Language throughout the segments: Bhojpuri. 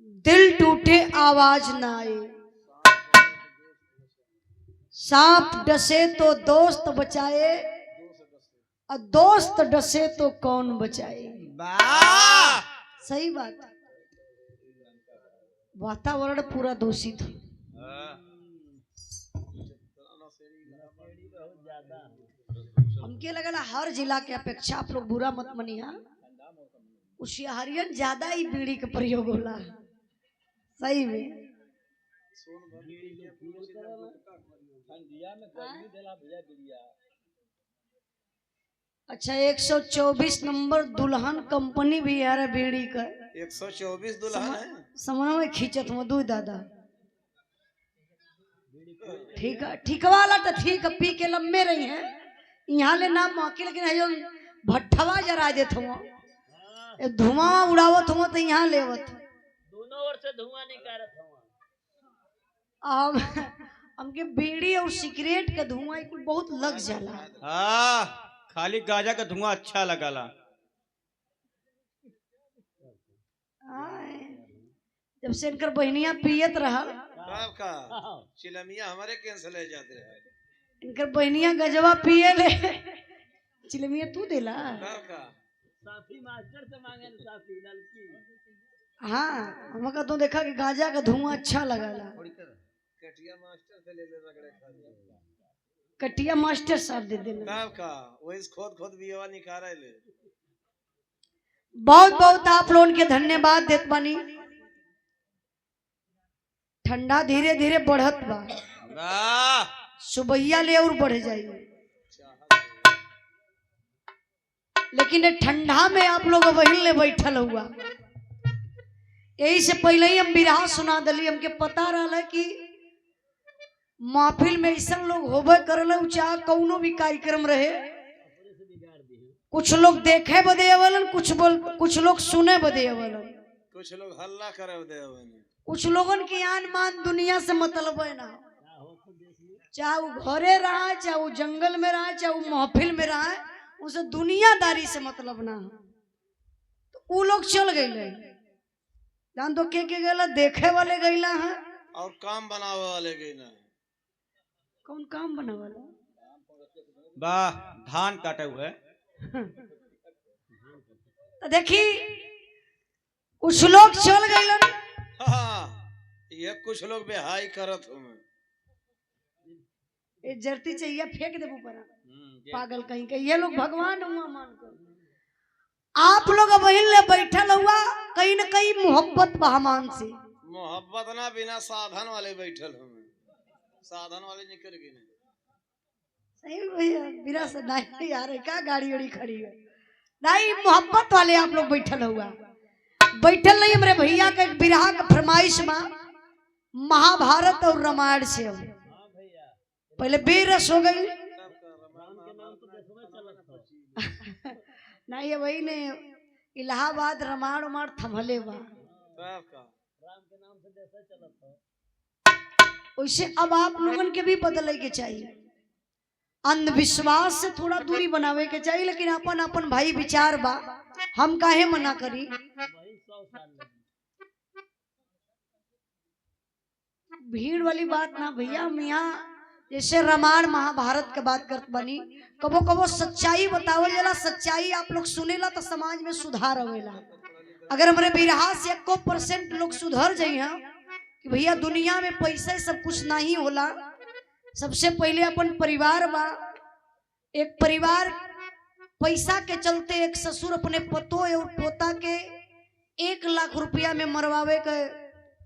दिल टूटे आवाज ना आए, सांप डसे तो दोस्त बचाए, और दोस्त डसे तो कौन बचाए। सही बात। वातावरण पूरा दूषित है। हमके लगला हर जिला के अपेक्षा, आप लोग बुरा मत मनिया, होशियारियन ज्यादा ही बीड़ी के प्रयोग होला। सही में अच्छा 124 नंबर दुल्हन कंपनी भी यार बीड़ी का 124 दुल्हन है। समझ में खींचत मधु दादा। ठीक है, ठीक वाला तो ठीक है, पी के लम्बे रही हैं यहाँ ले नाम मौके, लेकिन है भट्ठवा जरा देत हो, धुआं उड़ावत हो तो यहाँ लेवत दोनों ओर से धुआं निकारत हो। हमके बीड़ी और सिगरेट का धुआं बहुत लग जाला। हाँ, खाली गांजा का धुआं अच्छा लगला। जब से इनकर बहनिया पियत रहा, चिलमिया हमारे कैंसिल हो जाते हैं। इनकर बहनिया गजवा पिए ले, चिलमिया तू देला। साफी मास्टर से मांगे साफी लड़की। हाँ, हमका तो देखा कि गांजा का धुआं अच्छा लगला। कटिया मास्टर से ले ले रगड़े खा ले। कटिया मास्टर साहब दे देना। वही खोद भी हवा निकाले ले। बहुत बहुत आप लोगों के धन्यवाद देत बानी। ठंडा धीरे धीरे बढ़त बा, सुबहिया ले और बढ़ जाइए, लेकिन ठंडा में आप लोग वही ले बैठल हुआ। यही से पहले ही हम बिरहा सुना दली। हमके पता रहा कि महफिल में ऐसा लोग होबे करल, चाहे कौनो भी कार्यक्रम रहे, कुछ लोग देखे बदे अवलन, कुछ लोग सुने बदे अवलन, कुछ लोग हल्ला करे बदे अवलन, कुछ लोगन की आन मान दुनिया से मतलब है ना, चाहे वो घरे रहा, चाहे वो जंगल में रहा, चाहे वो महफिल में रहा, उसे दुनियादारी से मतलब ना। तो वो लोग चल गए, जान तो के गला देखे वाले गईला है और काम बनावे वाले गईला। कौन काम बना वाला? वाह, धान काटे हुए। तो देखी कुछ लोग चल गए, ये कुछ लोग बेहाई करत हो। ये जरती चाहिए फेंक दे ऊपर, पागल कहीं के। ये लोग भगवान हुआ मान कर, आप लोग वही ले बैठल हुआ, कहीं न कहीं मोहब्बत बहमान से। मोहब्बत ना बिना साधन वाले बैठल हो, साधन वाले निकल गए। सही भैया, बिना से नहीं यार, क्या गाड़ी उड़ी खड़ी है, नहीं मोहब्बत वाले आप लोग बैठल हुआ। बैठल नहीं हमारे भैया का एक बिरहा का फरमाइश में, महाभारत और रामायण से पहले बेरस हो गई। नहीं वही ने इलाहाबाद रामायण उमार थमले बा, वैसे अब आप लोगन के भी बदले के चाहिए, अंधविश्वास से थोड़ा दूरी बनावे के चाहिए, लेकिन अपन अपन भाई विचार बा, हम काहे मना करी। भीड़ वाली बात ना भैया, हम यहाँ जैसे रामायण महाभारत के बात करत बनी, कबो कबो सच्चाई बतावल जाला, सच्चाई आप लोग सुनेला तो समाज में सुधार आवेला। अगर हमारे बिरहा से 1% लोग सुधर जाइए कि भैया दुनिया में पैसे सब कुछ नहीं होला, सबसे पहले अपन परिवार बा। एक परिवार पैसा के चलते एक ससुर अपने पतो और पोता के 1 लाख रुपया में मरवावे के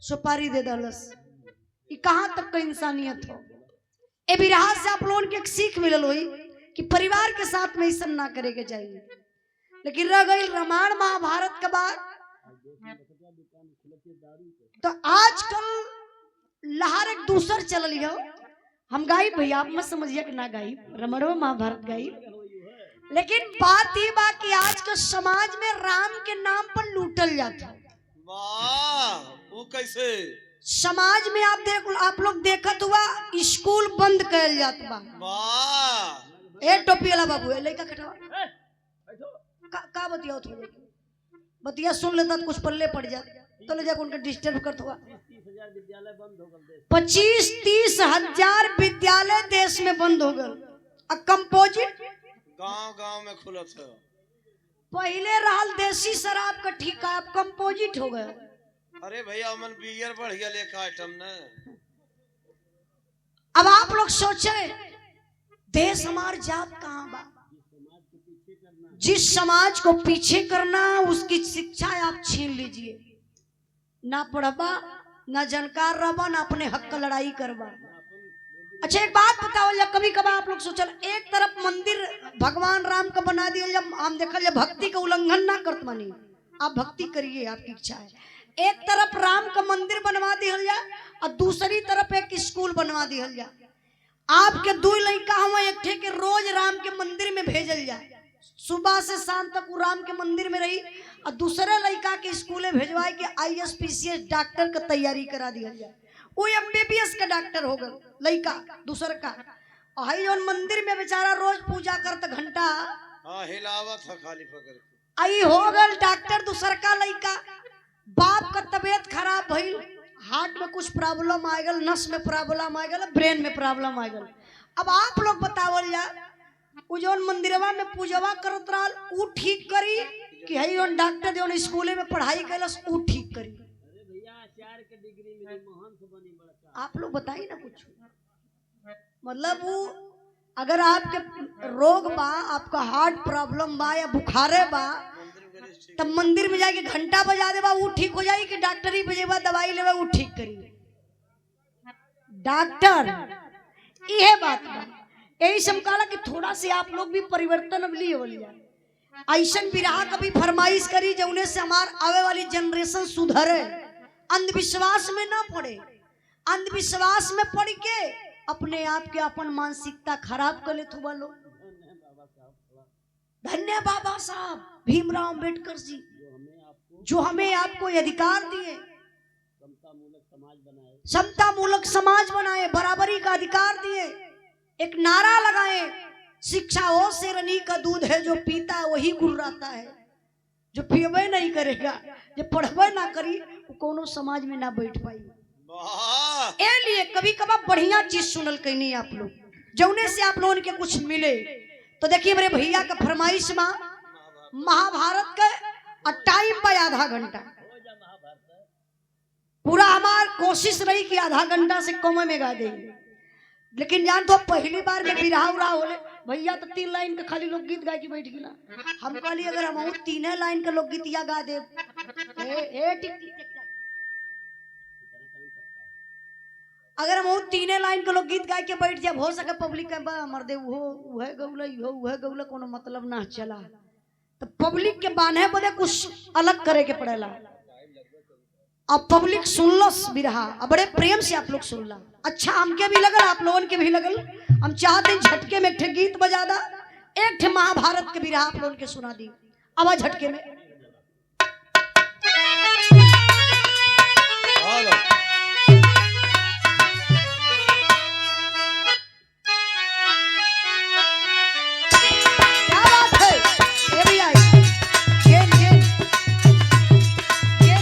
सुपारी दे दलस, ये कहाँ तक का इंसानियत हो। ए बिरहा से आप लोगों के एक सीख मिलल हुई कि परिवार के साथ में ऐसा ना करे के चाहिए। लेकिन रह गई रामायण महाभारत के बाद, तो आजकल लहर एक दूसर चल हो। हम गाई भैया, आप मत समझिए कि ना गाई, रामायण महाभारत गाई, लेकिन बात ये बा कि आज के समाज में राम के नाम पर लूटल जाता है। वाह, वो कैसे? समाज में आप लोग देखत हुआ, स्कूल बंद कर जात बा। वाह, ए टोपी वाला बाबू है, लड़का खटवा का बतिया थोड़े बतिया सुन लेता तो कुछ पल्ले पड़ जाता। तो ले जाकर उनका डिस्टर्ब करता हुआ। 30,000 विद्यालय बंद हो गए देश 25-30 हजार विद्यालय देश में बंद हो गए। अब कंपोजिट गांव गांव में खुलत है। पहले रहल देसी शराब का ठेका, अब कंपोजिट हो गए। अरे भैया मन बियर बढ़ गया लेखा आइटम ने। अब आप लोग सोचे देश हमार जात कहाँ बा? जिस समाज को पीछे करना उसकी शिक्षा आप छीन लीजिए। ना पढ़बा, ना जानकार रहबा, ना अपने हक का लड़ाई करबा। अच्छा एक बात बताओ, या कभी कभी आप लोग सोचल एक तरफ मंदिर भगवान राम का बना दिया, जब हम देखल जब भक्ति का उल्लंघन ना करत मानी, आप भक्ति करिए, आपकी इच्छा है। एक तरफ राम का मंदिर बनवा दिया जाए और दूसरी तरफ एक स्कूल बनवा दिया जाए। आपके दो लड़का हम एक ठे के रोज राम के मंदिर में भेजल जाए, सुबह से शाम तक वो राम के मंदिर में रही, और दूसरे लड़का के स्कूले भेजवाए के IAS PCS डॉक्टर का तैयारी करा दिया जाए। वो MBBS का डॉक्टर हो गए लड़का दूसर का, और जौन मंदिर में बेचारा रोज पूजा करता घंटा हाँ हिलावत है खाली पकड़ के। आई हो गल डॉक्टर दूसर का लड़का। बाप का तबीयत खराब भइल, हार्ट में कुछ प्रॉब्लम आ गल, नस में प्रॉब्लम आ गल, ब्रेन में प्रॉब्लम आ गल। अब आप लोग बतावल जा उ जौन मंदिरवा में पूजवा करत रहल उ ठीक करी कि हई जौन डॉक्टर जौन स्कूले में पढ़ाई कैलस उ ठीक करी? अरे भैया आचार्य के डिग्री मिली मोहन से बनी बड़ा। आप लोग बताइए ना कुछ। मतलब वो अगर आपके रोग बा, आपका हार्ट प्रॉब्लम बा या बुखारे बा, तब मंदिर में जाके घंटा बजा देबा वो ठीक हो जाई कि डॉक्टरी बजेबा दवाई लेबा वो ठीक करी? डॉक्टर यह बात बा। यही समकाला कि थोड़ा से आप लोग भी परिवर्तन अब लिए बोलिए। ऐसा बिरहा कभी फरमाइश करी जौने से हमार आवे वाली जनरेशन सुधरे, अंधविश्वास में ना पड़े। अंधविश्वास में पड़ के अपने आप के अपन मानसिकता खराब कर ले थुआ लोग। धन्य बाबा साहब भीमराव अंबेडकर जी जो हमें आपको अधिकार दिए, समता मूलक समाज बनाए, बराबरी का अधिकार दिए, एक नारा लगाए, शिक्षा वो शेरनी का दूध है, जो पीता है वही गुर्राता है, जो पीबे नहीं करेगा, जो पढ़बे ना करी वो कोनो समाज में ना बैठ पाई। ए लिए कभी कभी बढ़िया चीज सुनल कहीं आप लोग, जौने से आप लोगों के कुछ मिले। तो देखिए मेरे भैया का फरमाइश में महाभारत का टाइम पे आधा घंटा पूरा हमार कोशिश रही कि आधा घंटा से कम में गा देंगे। लेकिन जान तो पहली बार में बिरहा उड़ा होले भैया तो 3 लाइन का खाली लोग गीत गा के बैठ गिला। हम कहली अगर हम 3 लाइन का लोग गीतिया गा दे अगर हम 3 लाइन के लोग गीत गा के बैठ जाए, हो सके पब्लिक का मर्दे वो है गौला यो वह गौला कोनो मतलब ना चला। तो पब्लिक के बांधे बदे कुछ अलग करे के पड़ेला। अब पब्लिक सुनलस बिरहा, अब बड़े प्रेम से आप लोग सुनला, अच्छा हमके भी लगल, आप लोगों के भी लगल। हम चाहते झटके में एक गीत बजा दा, एक महाभारत के बिरहा आप लोगों के सुना दी। अब झटके में